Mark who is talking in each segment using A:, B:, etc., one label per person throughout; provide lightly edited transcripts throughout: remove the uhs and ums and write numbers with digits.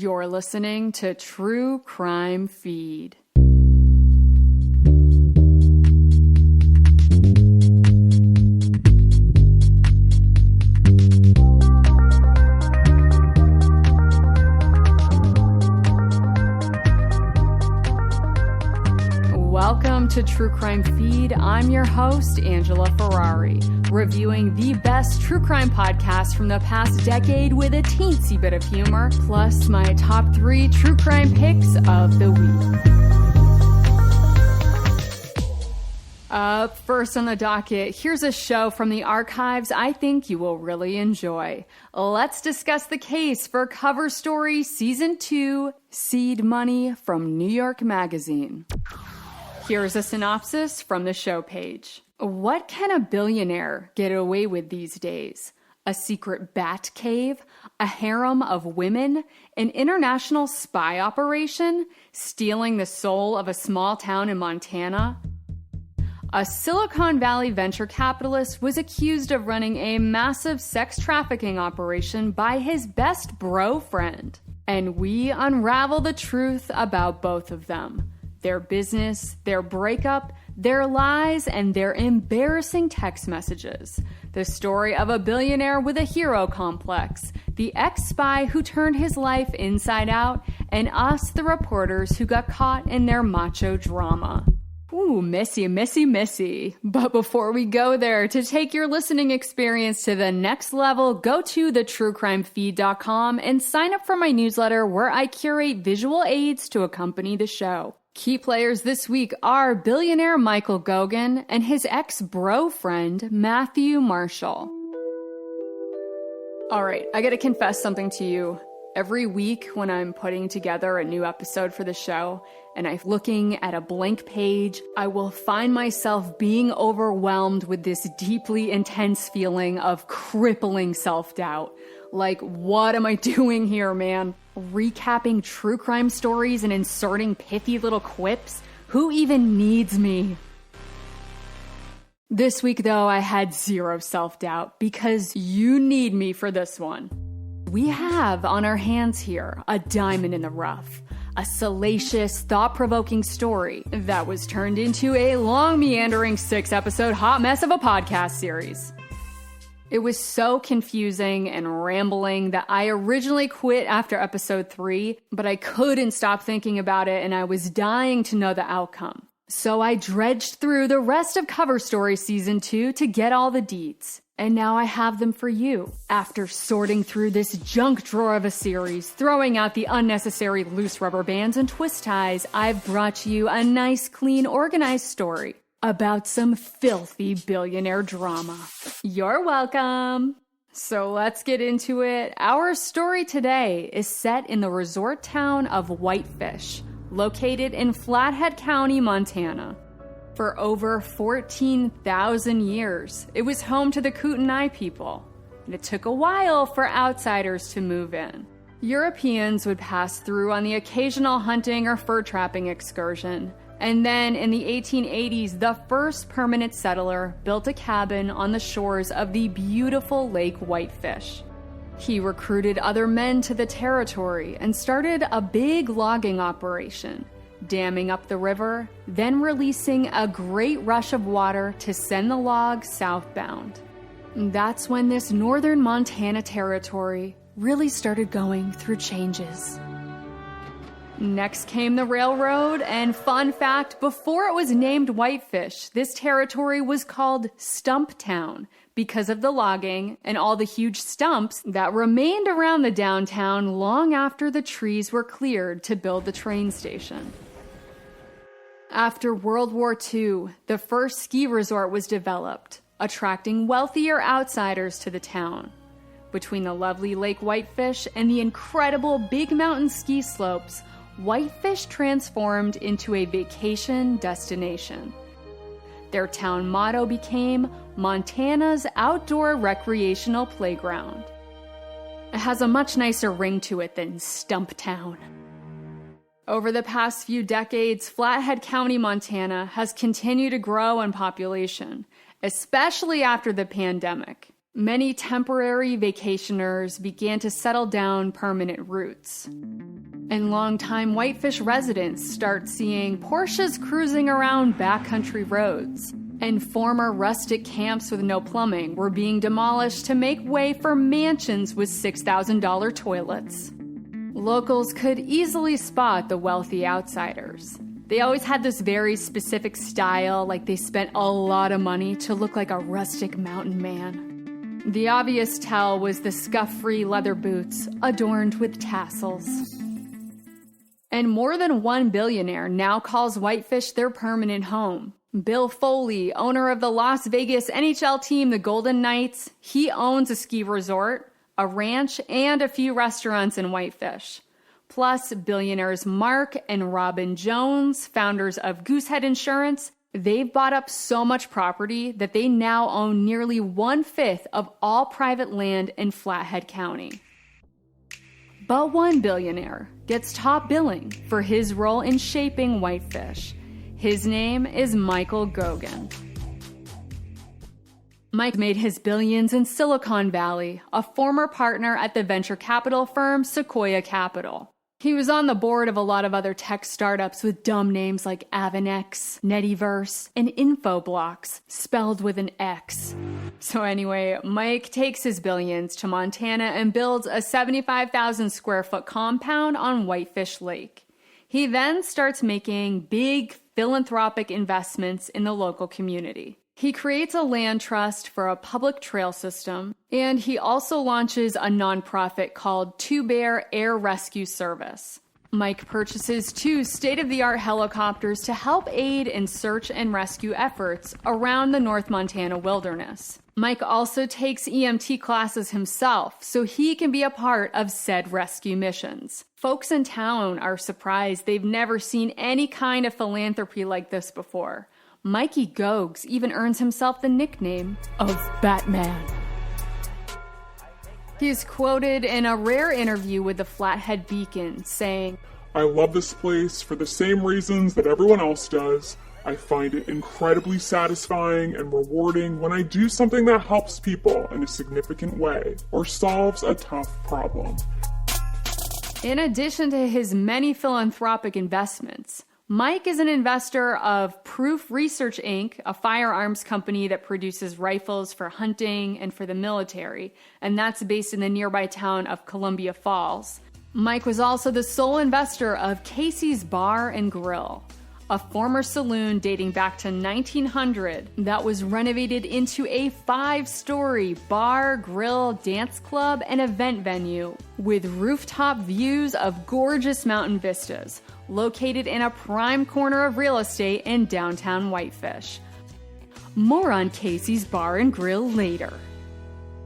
A: You're listening to True Crime Feed. Welcome to True Crime Feed. I'm your host, Angela Ferrari, reviewing the best true crime podcasts from the past decade with a teensy bit of humor, plus my top 3 true crime picks of the week. Up first on the docket, here's a show from the archives I think you will really enjoy. Let's discuss the case for Cover Story Season 2, Seed Money from New York Magazine. Here's a synopsis from the show page. What can a billionaire get away with these days? A secret bat cave? A harem of women? An international spy operation? Stealing the soul of a small town in Montana? A Silicon Valley venture capitalist was accused of running a massive sex trafficking operation by his best bro friend. And we unravel the truth about both of them. Their business, their breakup, their lies, and their embarrassing text messages. The story of a billionaire with a hero complex, the ex-spy who turned his life inside out, and us, the reporters who got caught in their macho drama. Ooh, messy. But before we go there, to take your listening experience to the next level, go to thetruecrimefeed.com and sign up for my newsletter where I curate visual aids to accompany the show. Key players this week are billionaire Michael Goguen and his ex-bro friend, Matthew Marshall. All right, I gotta confess something to you. Every week when I'm putting together a new episode for the show and I'm looking at a blank page, I will find myself being overwhelmed with this deeply intense feeling of crippling self-doubt. Like, what am I doing here, man? Recapping true crime stories and inserting pithy little quips? Who even needs me? This week, though, I had zero self-doubt because you need me for this one. We have on our hands here a diamond in the rough, a salacious, thought-provoking story that was turned into a long, meandering 6-episode hot mess of a podcast series. It was so confusing and rambling that I originally quit after episode 3, but I couldn't stop thinking about it and I was dying to know the outcome. So I dredged through the rest of Cover Story Season 2 to get all the deets. And now I have them for you. After sorting through this junk drawer of a series, throwing out the unnecessary loose rubber bands and twist ties, I've brought you a nice, clean, organized story about some filthy billionaire drama. You're welcome. So let's get into it. Our story today is set in the resort town of Whitefish, located in Flathead County, Montana. For over 14,000 years, it was home to the Kootenai people, and it took a while for outsiders to move in. Europeans would pass through on the occasional hunting or fur trapping excursion, and then in the 1880s, the first permanent settler built a cabin on the shores of the beautiful Lake Whitefish. He recruited other men to the territory and started a big logging operation, damming up the river, then releasing a great rush of water to send the logs southbound. That's when this northern Montana territory really started going through changes. Next came the railroad, and fun fact, before it was named Whitefish, this territory was called Stumptown because of the logging and all the huge stumps that remained around the downtown long after the trees were cleared to build the train station. After World War II, the first ski resort was developed, attracting wealthier outsiders to the town. Between the lovely Lake Whitefish and the incredible Big Mountain ski slopes, Whitefish transformed into a vacation destination. Their town motto became Montana's Outdoor Recreational Playground. It has a much nicer ring to it than Stumptown. Over the past few decades, Flathead County, Montana has continued to grow in population, especially after the pandemic. Many temporary vacationers began to settle down permanent routes. And longtime Whitefish residents start seeing Porsches cruising around backcountry roads. And former rustic camps with no plumbing were being demolished to make way for mansions with $6,000 toilets. Locals could easily spot the wealthy outsiders. They always had this very specific style, like they spent a lot of money to look like a rustic mountain man. The obvious tell was the scuff-free leather boots adorned with tassels. And more than one billionaire now calls Whitefish their permanent home. Bill Foley, owner of the Las Vegas NHL team, the Golden Knights, he owns a ski resort, a ranch, and a few restaurants in Whitefish. Plus, billionaires Mark and Robin Jones, founders of Goosehead Insurance, they've bought up so much property that they now own nearly 1/5 of all private land in Flathead County. But one billionaire gets top billing for his role in shaping Whitefish. His name is Michael Goguen. Mike made his billions in Silicon Valley, a former partner at the venture capital firm Sequoia Capital. He was on the board of a lot of other tech startups with dumb names like Avanex, Netiverse, and Infoblox, spelled with an X. So anyway, Mike takes his billions to Montana and builds a 75,000 square foot compound on Whitefish Lake. He then starts making big philanthropic investments in the local community. He creates a land trust for a public trail system, and he also launches a nonprofit called Two Bear Air Rescue Service. Mike purchases 2 state-of-the-art helicopters to help aid in search and rescue efforts around the North Montana wilderness. Mike also takes EMT classes himself, so he can be a part of said rescue missions. Folks in town are surprised they've never seen any kind of philanthropy like this before. Mikey Gogues even earns himself the nickname of Batman. He's quoted in a rare interview with the Flathead Beacon saying,
B: "I love this place for the same reasons that everyone else does. I find it incredibly satisfying and rewarding when I do something that helps people in a significant way or solves a tough problem."
A: In addition to his many philanthropic investments, Mike is an investor of Proof Research Inc., a firearms company that produces rifles for hunting and for the military, and that's based in the nearby town of Columbia Falls. Mike was also the sole investor of Casey's Bar and Grill, a former saloon dating back to 1900 that was renovated into a 5-story bar, grill, dance club, and event venue with rooftop views of gorgeous mountain vistas, located in a prime corner of real estate in downtown Whitefish. More on Casey's Bar and Grill later.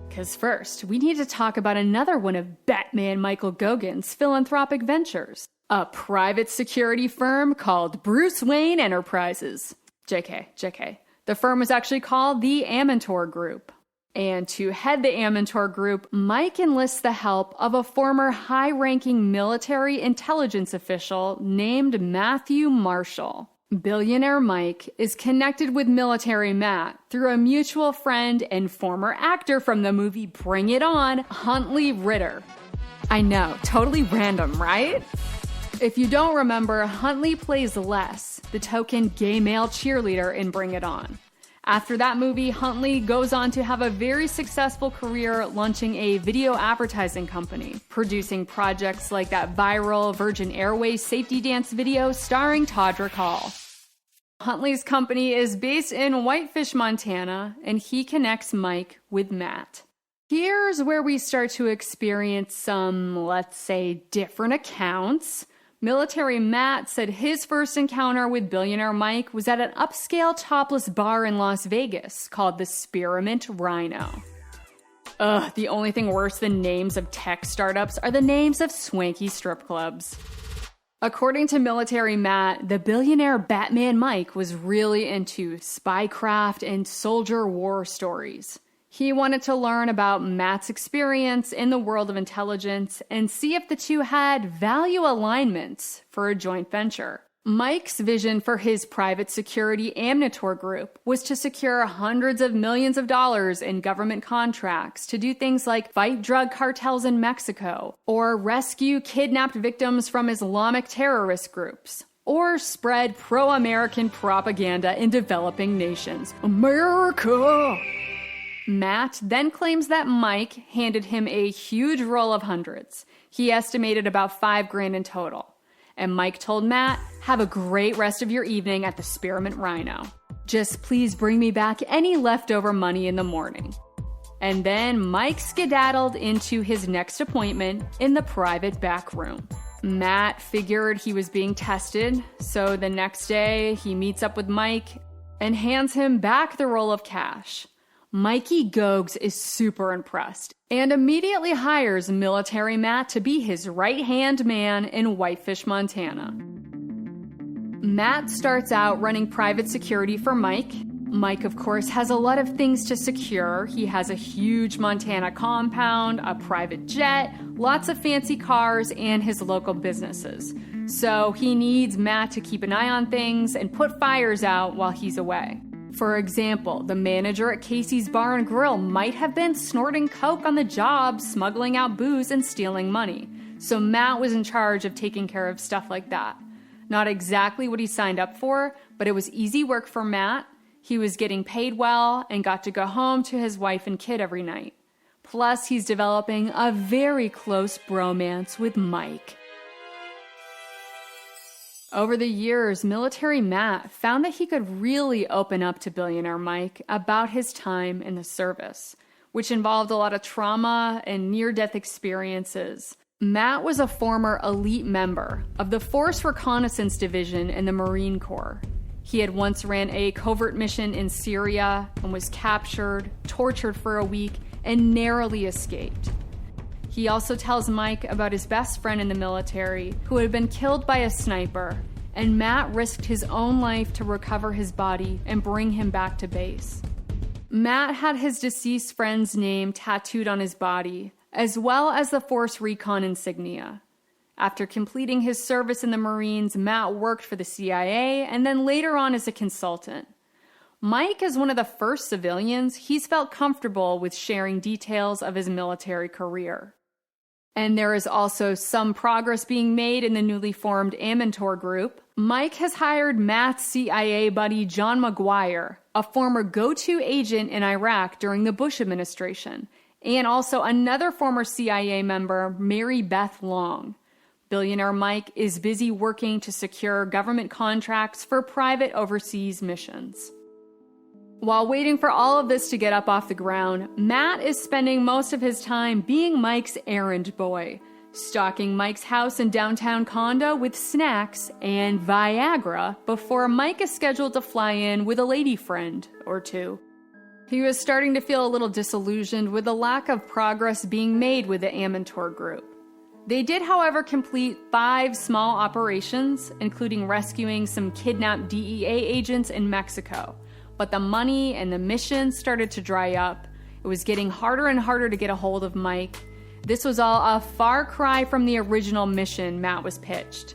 A: Because first, we need to talk about another one of Batman Michael Goguen's philanthropic ventures, a private security firm called Bruce Wayne Enterprises. JK. The firm was actually called the Amantor Group. And to head the Amantor Group, Mike enlists the help of a former high-ranking military intelligence official named Matthew Marshall. Billionaire Mike is connected with military Matt through a mutual friend and former actor from the movie Bring It On, Huntley Ritter. I know, totally random, right? If you don't remember, Huntley plays Les, the token gay male cheerleader in Bring It On. After that movie, Huntley goes on to have a very successful career launching a video advertising company, producing projects like that viral Virgin Airways safety dance video starring Todrick Hall. Huntley's company is based in Whitefish, Montana, and he connects Mike with Matt. Here's where we start to experience some, let's say, different accounts. Military Matt said his first encounter with billionaire Mike was at an upscale topless bar in Las Vegas called the Spearmint Rhino. The only thing worse than names of tech startups are the names of swanky strip clubs. According to military Matt, the billionaire Batman Mike was really into spycraft and soldier war stories. He wanted to learn about Matt's experience in the world of intelligence and see if the two had value alignments for a joint venture. Mike's vision for his private security Amnitor group was to secure hundreds of millions of dollars in government contracts to do things like fight drug cartels in Mexico, or rescue kidnapped victims from Islamic terrorist groups, or spread pro-American propaganda in developing nations. America! Matt then claims that Mike handed him a huge roll of hundreds. He estimated about $5,000 in total. And Mike told Matt, "Have a great rest of your evening at the Spearmint Rhino. Just please bring me back any leftover money in the morning." And then Mike skedaddled into his next appointment in the private back room. Matt figured he was being tested, so the next day he meets up with Mike and hands him back the roll of cash. Mikey Gogues is super impressed and immediately hires military Matt to be his right-hand man in Whitefish, Montana. Matt starts out running private security for Mike. Mike, of course, has a lot of things to secure. He has a huge Montana compound, a private jet, lots of fancy cars, and his local businesses. So he needs Matt to keep an eye on things and put fires out while he's away. For example, the manager at Casey's Bar and Grill might have been snorting coke on the job, smuggling out booze, and stealing money. So Matt was in charge of taking care of stuff like that. Not exactly what he signed up for, but it was easy work for Matt. He was getting paid well and got to go home to his wife and kid every night. Plus, he's developing a very close bromance with Mike. Over the years, military Matt found that he could really open up to billionaire Mike about his time in the service, which involved a lot of trauma and near-death experiences. Matt was a former elite member of the Force Reconnaissance Division in the Marine Corps. He had once ran a covert mission in Syria and was captured, tortured for a week, and narrowly escaped. He also tells Mike about his best friend in the military who had been killed by a sniper, and Matt risked his own life to recover his body and bring him back to base. Matt had his deceased friend's name tattooed on his body, as well as the Force Recon insignia. After completing his service in the Marines, Matt worked for the CIA and then later on as a consultant. Mike is one of the first civilians he's felt comfortable with sharing details of his military career. And there is also some progress being made in the newly formed Amnitor group. Mike has hired Matt's CIA buddy John McGuire, a former go-to agent in Iraq during the Bush administration, and also another former CIA member, Mary Beth Long. Billionaire Mike is busy working to secure government contracts for private overseas missions. While waiting for all of this to get up off the ground, Matt is spending most of his time being Mike's errand boy, stalking Mike's house and downtown condo with snacks and Viagra before Mike is scheduled to fly in with a lady friend or two. He was starting to feel a little disillusioned with the lack of progress being made with the Amnitor group. They did, however, complete 5 small operations, including rescuing some kidnapped DEA agents in Mexico. But the money and the mission started to dry up. It was getting harder and harder to get a hold of Mike. This was all a far cry from the original mission Matt was pitched.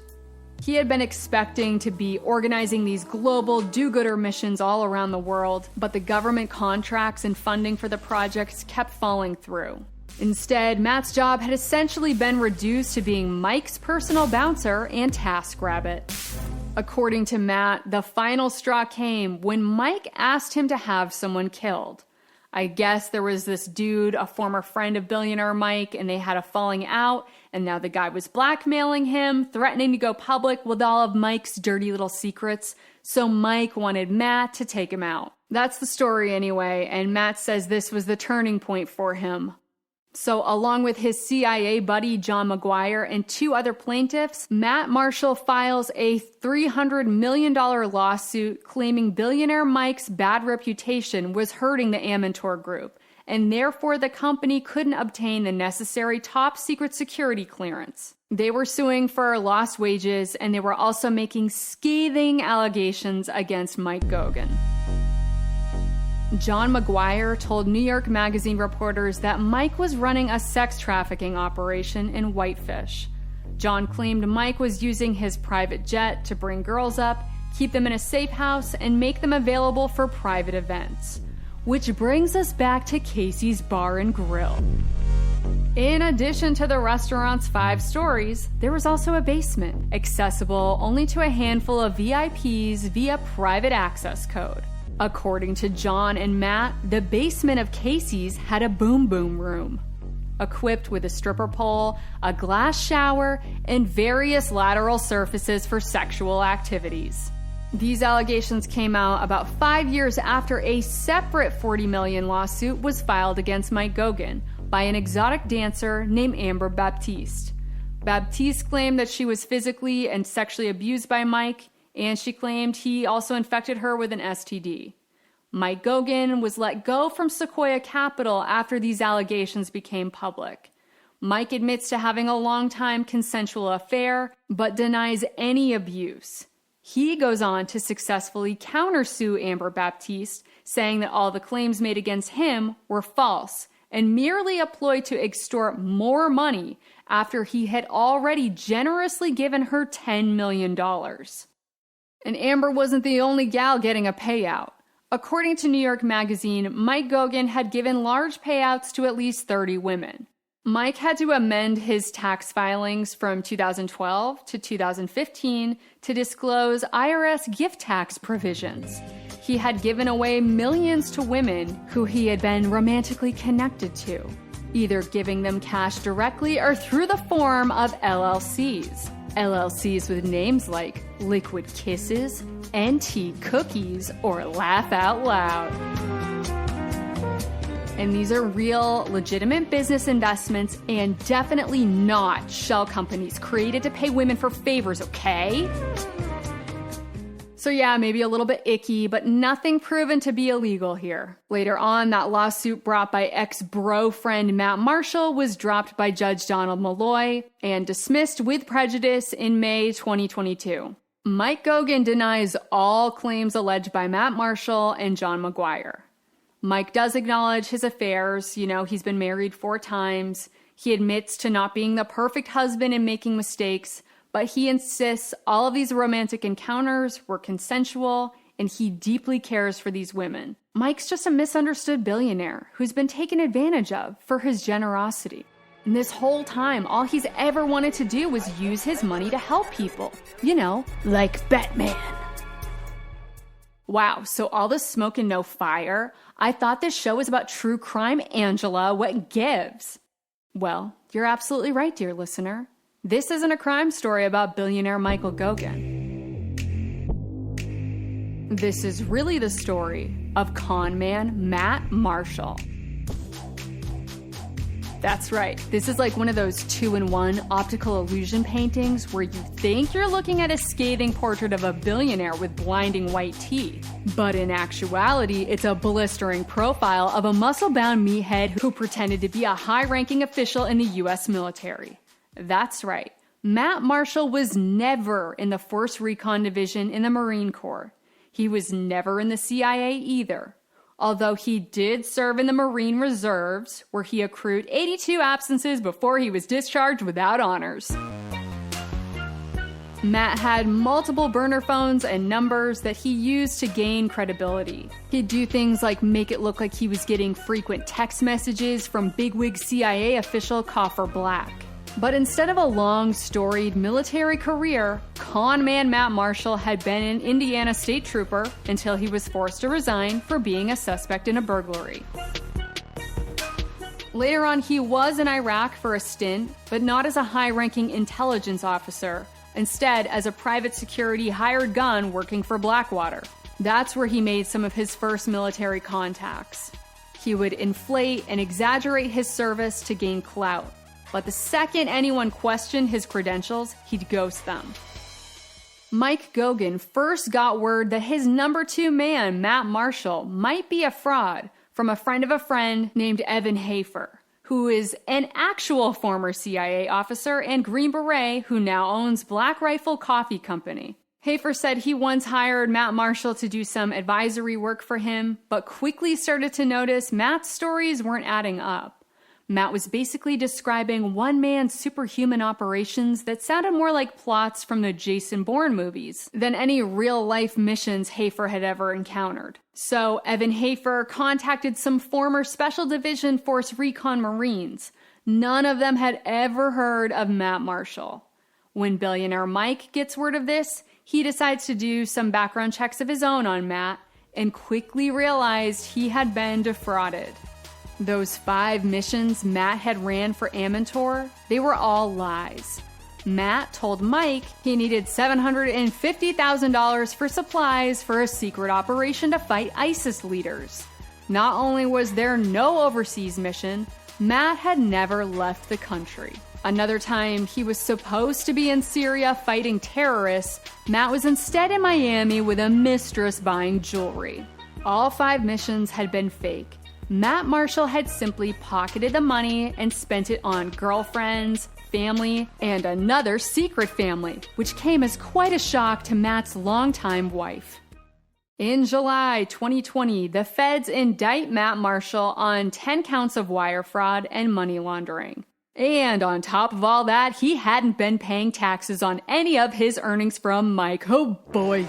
A: He had been expecting to be organizing these global do-gooder missions all around the world, but the government contracts and funding for the projects kept falling through. Instead, Matt's job had essentially been reduced to being Mike's personal bouncer and TaskRabbit. According to Matt, the final straw came when Mike asked him to have someone killed. I guess there was this dude, a former friend of billionaire Mike, and they had a falling out, and now the guy was blackmailing him, threatening to go public with all of Mike's dirty little secrets, so Mike wanted Matt to take him out. That's the story anyway, and Matt says this was the turning point for him. So along with his CIA buddy John McGuire and 2 other plaintiffs, Matt Marshall files a $300 million lawsuit claiming billionaire Mike's bad reputation was hurting the Amnitor group, and therefore the company couldn't obtain the necessary top-secret security clearance. They were suing for lost wages, and they were also making scathing allegations against Mike Gogan. John McGuire told New York Magazine reporters that Mike was running a sex trafficking operation in Whitefish. John claimed Mike was using his private jet to bring girls up, keep them in a safe house, and make them available for private events. Which brings us back to Casey's Bar and Grill. In addition to the restaurant's 5 stories, there was also a basement, accessible only to a handful of VIPs via private access code. According to John and Matt, the basement of Casey's had a boom boom room, equipped with a stripper pole, a glass shower, and various lateral surfaces for sexual activities. These allegations came out about 5 years after a separate $40 million lawsuit was filed against Mike Gogan by an exotic dancer named Amber Baptiste. Baptiste claimed that she was physically and sexually abused by Mike, and she claimed he also infected her with an STD. Mike Gogan was let go from Sequoia Capital after these allegations became public. Mike admits to having a long-time consensual affair, but denies any abuse. He goes on to successfully countersue Amber Baptiste, saying that all the claims made against him were false and merely a ploy to extort more money after he had already generously given her $10 million. And Amber wasn't the only gal getting a payout. According to New York Magazine, Mike Gogan had given large payouts to at least 30 women. Mike had to amend his tax filings from 2012 to 2015 to disclose IRS gift tax provisions. He had given away millions to women who he had been romantically connected to, either giving them cash directly or through the form of LLCs. LLCs with names like Liquid Kisses, NT Cookies, or Laugh Out Loud. And these are real, legitimate business investments and definitely not shell companies created to pay women for favors, okay? So yeah, maybe a little bit icky, but nothing proven to be illegal here. Later on, that lawsuit brought by ex-bro friend Matt Marshall was dropped by Judge Donald Malloy and dismissed with prejudice in May 2022. Mike Gogan denies all claims alleged by Matt Marshall and John McGuire. Mike does acknowledge his affairs. He's been married 4 times. He admits to not being the perfect husband and making mistakes, but he insists all of these romantic encounters were consensual and he deeply cares for these women. Mike's just a misunderstood billionaire who's been taken advantage of for his generosity. And this whole time, all he's ever wanted to do was use his money to help people. Like Batman. Wow, so all this smoke and no fire? I thought this show was about true crime, Angela. What gives? Well, you're absolutely right, dear listener. This isn't a crime story about billionaire Michael Gogan. This is really the story of con man Matt Marshall. That's right. This is like one of those 2-in-1 optical illusion paintings where you think you're looking at a scathing portrait of a billionaire with blinding white teeth. But in actuality, it's a blistering profile of a muscle-bound meathead who pretended to be a high-ranking official in the U.S. military. That's right. Matt Marshall was never in the 1st Recon Division in the Marine Corps. He was never in the CIA either. Although he did serve in the Marine Reserves, where he accrued 82 absences before he was discharged without honors. Matt had multiple burner phones and numbers that he used to gain credibility. He'd do things like make it look like he was getting frequent text messages from bigwig CIA official Coffer Black. But instead of a long, storied military career, con man Matt Marshall had been an Indiana state trooper until he was forced to resign for being a suspect in a burglary. Later on, he was in Iraq for a stint, but not as a high-ranking intelligence officer, instead as a private security hired gun working for Blackwater. That's where he made some of his first military contacts. He would inflate and exaggerate his service to gain clout. But the second anyone questioned his credentials, he'd ghost them. Mike Gogan first got word that his number 2 man, Matt Marshall, might be a fraud from a friend of a friend named Evan Hafer, who is an actual former CIA officer and Green Beret who now owns Black Rifle Coffee Company. Hafer said he once hired Matt Marshall to do some advisory work for him, but quickly started to notice Matt's stories weren't adding up. Matt was basically describing one-man superhuman operations that sounded more like plots from the Jason Bourne movies than any real-life missions Hafer had ever encountered. So Evan Hafer contacted some former Special Division Force Recon Marines. None of them had ever heard of Matt Marshall. When billionaire Mike gets word of this, he decides to do some background checks of his own on Matt and quickly realized he had been defrauded. Those 5 missions Matt had ran for Amantor, they were all lies. Matt told Mike he needed $750,000 for supplies for a secret operation to fight ISIS leaders. Not only was there no overseas mission, Matt had never left the country. Another time he was supposed to be in Syria fighting terrorists, Matt was instead in Miami with a mistress buying jewelry. All 5 missions had been fake. Matt Marshall had simply pocketed the money and spent it on girlfriends, family, and another secret family, which came as quite a shock to Matt's longtime wife. In July 2020, the feds indict Matt Marshall on 10 counts of wire fraud and money laundering. And on top of all that, he hadn't been paying taxes on any of his earnings from Mike. Oh boy.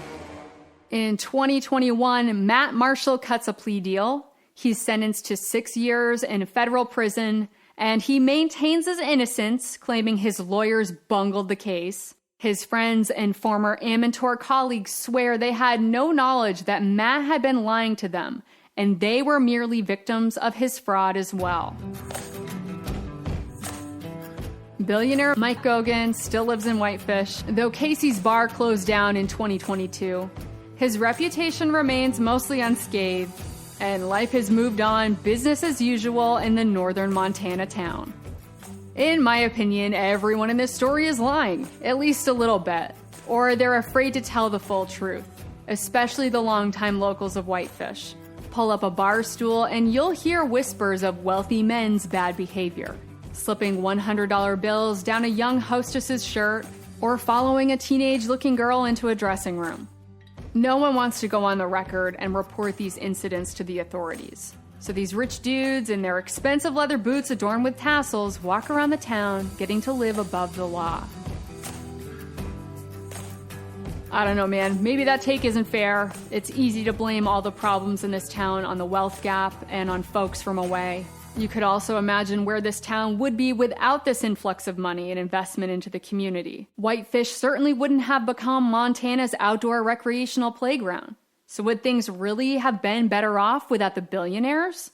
A: In 2021, Matt Marshall cuts a plea deal. He's sentenced to 6 years in federal prison, and he maintains his innocence, claiming his lawyers bungled the case. His friends and former Amantor colleagues swear they had no knowledge that Matt had been lying to them, and they were merely victims of his fraud as well. Billionaire Mike Goguen still lives in Whitefish, though Casey's bar closed down in 2022. His reputation remains mostly unscathed, and life has moved on business as usual in the northern Montana town. In my opinion, everyone in this story is lying, at least a little bit, or they're afraid to tell the full truth, especially the longtime locals of Whitefish. Pull up a bar stool and you'll hear whispers of wealthy men's bad behavior, slipping $100 bills down a young hostess's shirt, or following a teenage-looking girl into a dressing room. No one wants to go on the record and report these incidents to the authorities. So these rich dudes in their expensive leather boots adorned with tassels walk around the town, getting to live above the law. I don't know, man. Maybe that take isn't fair. It's easy to blame all the problems in this town on the wealth gap and on folks from away. You could also imagine where this town would be without this influx of money and investment into the community. Whitefish certainly wouldn't have become Montana's outdoor recreational playground. So would things really have been better off without the billionaires?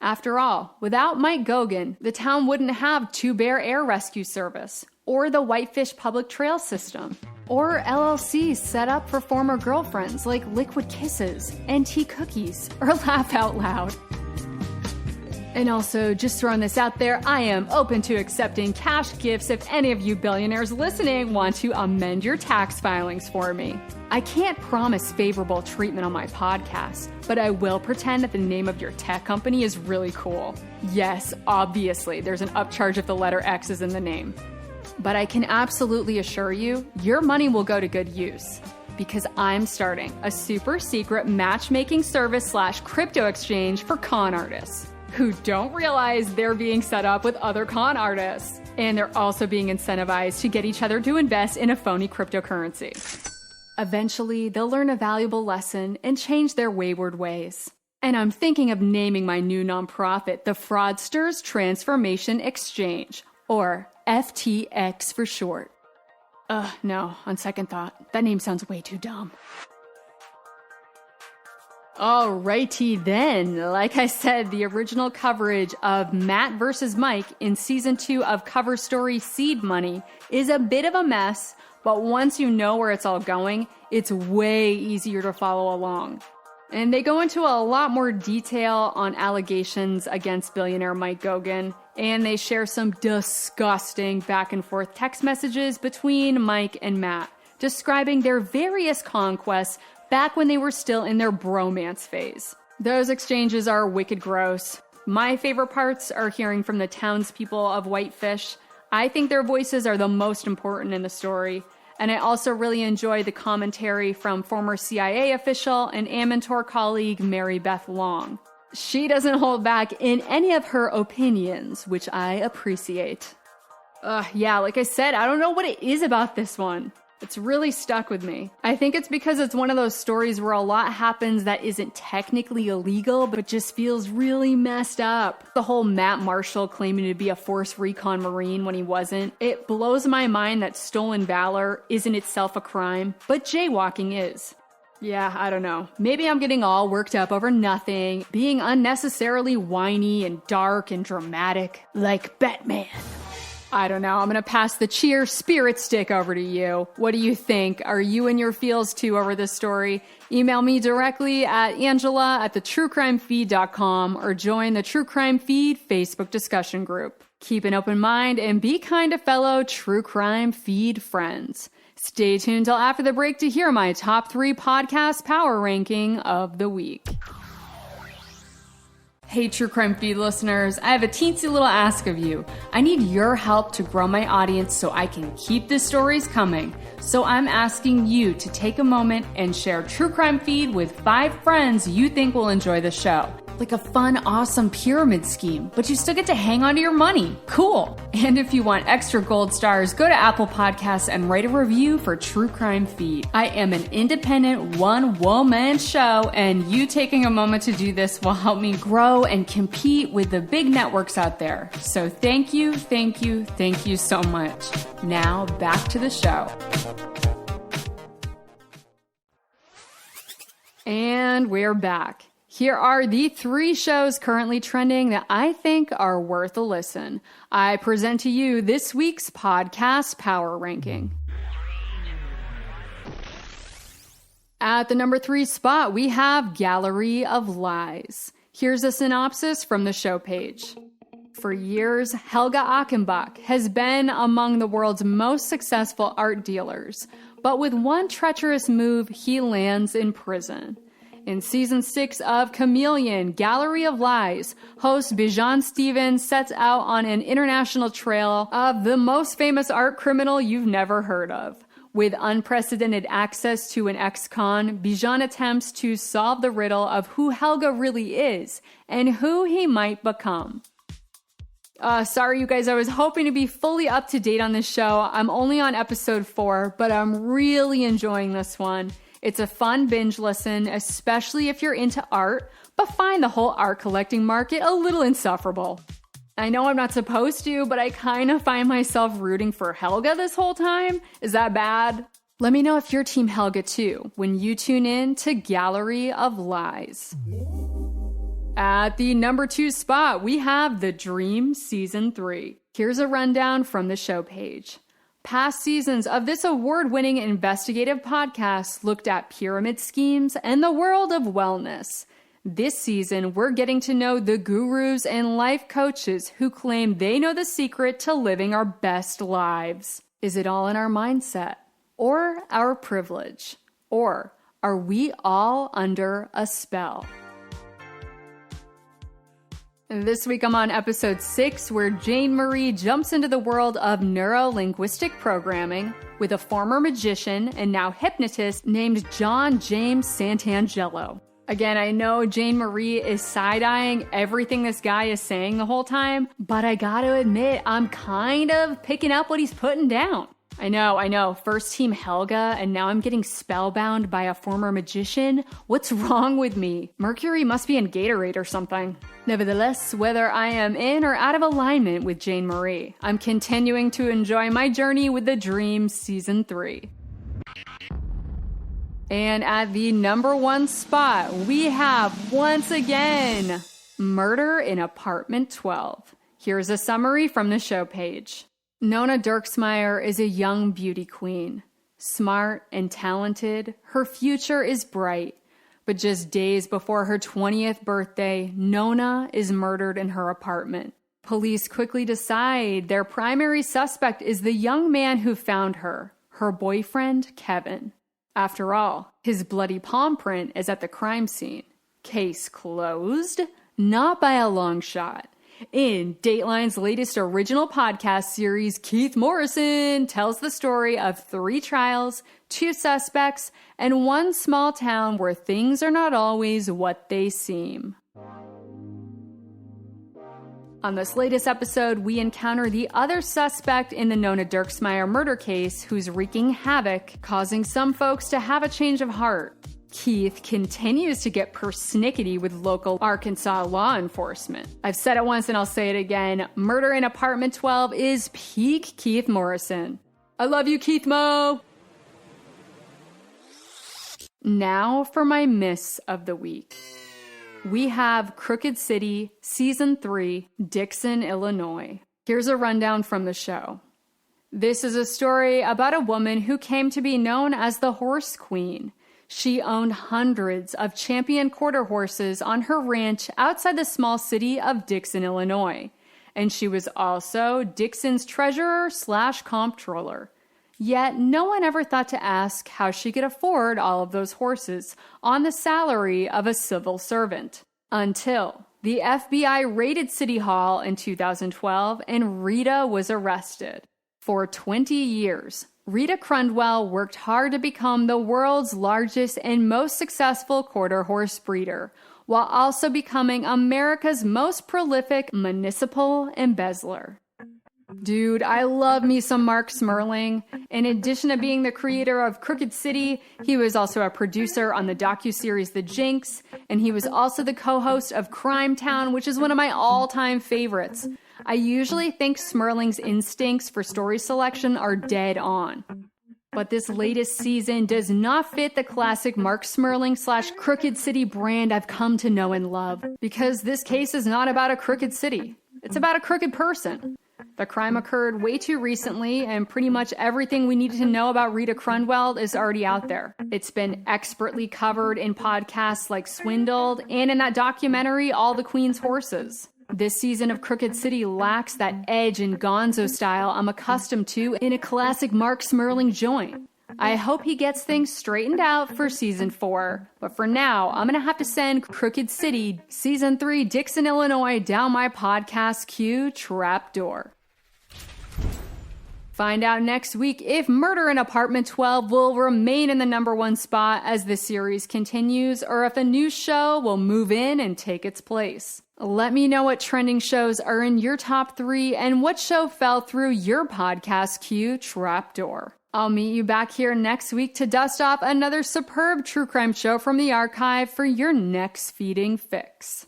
A: After all, without Mike Goguen, the town wouldn't have Two Bear Air Rescue Service, or the Whitefish Public Trail System, or LLCs set up for former girlfriends like Liquid Kisses, NT Cookies, or Laugh Out Loud. And also, just throwing this out there, I am open to accepting cash gifts if any of you billionaires listening want to amend your tax filings for me. I can't promise favorable treatment on my podcast, but I will pretend that the name of your tech company is really cool. Yes, obviously, there's an upcharge if the letter X is in the name. But I can absolutely assure you, your money will go to good use. Because I'm starting a super secret matchmaking service / crypto exchange for con artists who don't realize they're being set up with other con artists. And they're also being incentivized to get each other to invest in a phony cryptocurrency. Eventually, they'll learn a valuable lesson and change their wayward ways. And I'm thinking of naming my new nonprofit the Fraudsters Transformation Exchange, or FTX for short. No, on second thought, that name sounds way too dumb. Alrighty then, like I said, the original coverage of Matt vs. Mike in Season 2 of Cover Story Seed Money is a bit of a mess, but once you know where it's all going, it's way easier to follow along. And they go into a lot more detail on allegations against billionaire Mike Goguen, and they share some disgusting back and forth text messages between Mike and Matt, describing their various conquests back when they were still in their bromance phase. Those exchanges are wicked gross. My favorite parts are hearing from the townspeople of Whitefish. I think their voices are the most important in the story. And I also really enjoy the commentary from former CIA official and Amantor colleague Mary Beth Long. She doesn't hold back in any of her opinions, which I appreciate. Yeah, like I said, I don't know what it is about this one. It's really stuck with me. I think it's because it's one of those stories where a lot happens that isn't technically illegal, but just feels really messed up. The whole Matt Marshall claiming to be a Force Recon Marine when he wasn't. It blows my mind that stolen valor isn't itself a crime, but jaywalking is. Yeah, I don't know. Maybe I'm getting all worked up over nothing, being unnecessarily whiny and dark and dramatic, like Batman. I don't know. I'm going to pass the cheer spirit stick over to you. What do you think? Are you in your feels too over this story? Email me directly at angela@thetruecrimefeed.com or join the True Crime Feed Facebook discussion group. Keep an open mind and be kind to fellow True Crime Feed friends. Stay tuned till after the break to hear my top 3 podcast power ranking of the week. Hey, True Crime Feed listeners, I have a teensy little ask of you. I need your help to grow my audience so I can keep the stories coming. So I'm asking you to take a moment and share True Crime Feed with 5 friends you think will enjoy the show. Like a fun, awesome pyramid scheme, but you still get to hang on to your money. Cool. And if you want extra gold stars, go to Apple Podcasts and write a review for True Crime Feed. I am an independent one-woman show, and you taking a moment to do this will help me grow and compete with the big networks out there. So thank you so much. Now back to the show. And we're back. Here are the 3 shows currently trending that I think are worth a listen. I present to you this week's podcast power ranking. At the number 3 spot, we have Gallery of Lies. Here's a synopsis from the show page. For years, Helga Achenbach has been among the world's most successful art dealers, but with one treacherous move, he lands in prison. In season 6 of Chameleon, Gallery of Lies, host Bijan Stevens sets out on an international trail of the most famous art criminal you've never heard of. With unprecedented access to an ex-con, Bijan attempts to solve the riddle of who Helga really is and who he might become. Sorry, you guys, I was hoping to be fully up to date on this show. I'm only on episode 4, but I'm really enjoying this one. It's a fun binge listen, especially if you're into art, but find the whole art collecting market a little insufferable. I know I'm not supposed to, but I kind of find myself rooting for Helga this whole time. Is that bad? Let me know if you're Team Helga too when you tune in to Gallery of Lies. At the number 2 spot, we have The Dream Season 3. Here's a rundown from the show page. Past seasons of this award-winning investigative podcast looked at pyramid schemes and the world of wellness. This season, we're getting to know the gurus and life coaches who claim they know the secret to living our best lives. Is it all in our mindset? Or our privilege? Or are we all under a spell? This week I'm on episode 6, where Jane Marie jumps into the world of neuro-linguistic programming with a former magician and now hypnotist named John James Santangelo. Again, I know Jane Marie is side-eyeing everything this guy is saying the whole time, but I gotta admit, I'm kind of picking up what he's putting down. I know. First Team Helga, and now I'm getting spellbound by a former magician? What's wrong with me? Mercury must be in Gatorade or something. Nevertheless, whether I am in or out of alignment with Jane Marie, I'm continuing to enjoy my journey with The Dream Season 3. And at the number 1 spot, we have, once again, Murder in Apartment 12. Here's a summary from the show page. Nona Dirksmeyer is a young beauty queen. Smart and talented, her future is bright. But just days before her 20th birthday, Nona is murdered in her apartment. Police quickly decide their primary suspect is the young man who found her, her boyfriend, Kevin. After all, his bloody palm print is at the crime scene. Case closed? Not by a long shot. In Dateline's latest original podcast series, Keith Morrison tells the story of 3 trials, 2 suspects, and one small town where things are not always what they seem. On this latest episode, we encounter the other suspect in the Nona Dirksmeyer murder case who's wreaking havoc, causing some folks to have a change of heart. Keith continues to get persnickety with local Arkansas law enforcement. I've said it once and I'll say it again. Murder in Apartment 12 is peak Keith Morrison. I love you, Keith Mo! Now for my miss of the week. We have Crooked City, Season 3, Dixon, Illinois. Here's a rundown from the show. This is a story about a woman who came to be known as the Horse Queen. She owned hundreds of champion quarter horses on her ranch outside the small city of Dixon, Illinois. And she was also Dixon's treasurer/comptroller. Yet no one ever thought to ask how she could afford all of those horses on the salary of a civil servant. Until the FBI raided City Hall in 2012 and Rita was arrested. For 20 years, Rita Crundwell worked hard to become the world's largest and most successful quarter horse breeder, while also becoming America's most prolific municipal embezzler. Dude, I love me some Mark Smerling. In addition to being the creator of Crooked City, he was also a producer on the docuseries The Jinx, and he was also the co-host of Crime Town, which is one of my all-time favorites. I usually think Smerling's instincts for story selection are dead on. But this latest season does not fit the classic Mark Smerling/Crooked City brand I've come to know and love, because this case is not about a crooked city. It's about a crooked person. The crime occurred way too recently, and pretty much everything we needed to know about Rita Crundwell is already out there. It's been expertly covered in podcasts like Swindled, and in that documentary, All the Queen's Horses. This season of Crooked City lacks that edge and gonzo style I'm accustomed to in a classic Mark Smerling joint. I hope he gets things straightened out for Season 4, but for now, I'm gonna have to send Crooked City, Season 3, Dixon, Illinois, down my podcast queue trapdoor. Find out next week if Murder in Apartment 12 will remain in the #1 spot as the series continues, or if a new show will move in and take its place. Let me know what trending shows are in your top 3 and what show fell through your podcast queue trapdoor. I'll meet you back here next week to dust off another superb true crime show from the archive for your next feeding fix.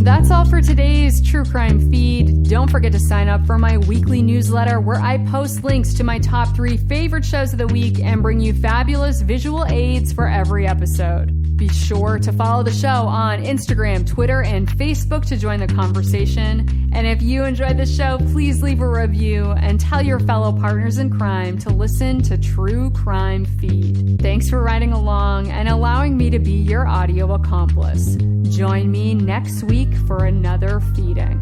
A: That's all for today's True Crime feed. Don't forget to sign up for my weekly newsletter where I post links to my top 3 favorite shows of the week and bring you fabulous visual aids for every episode. Be sure to follow the show on Instagram, Twitter, and Facebook to join the conversation. And if you enjoyed the show, please leave a review and tell your fellow partners in crime to listen to True Crime Feed. Thanks for riding along and allowing me to be your audio accomplice. Join me next week for another feeding.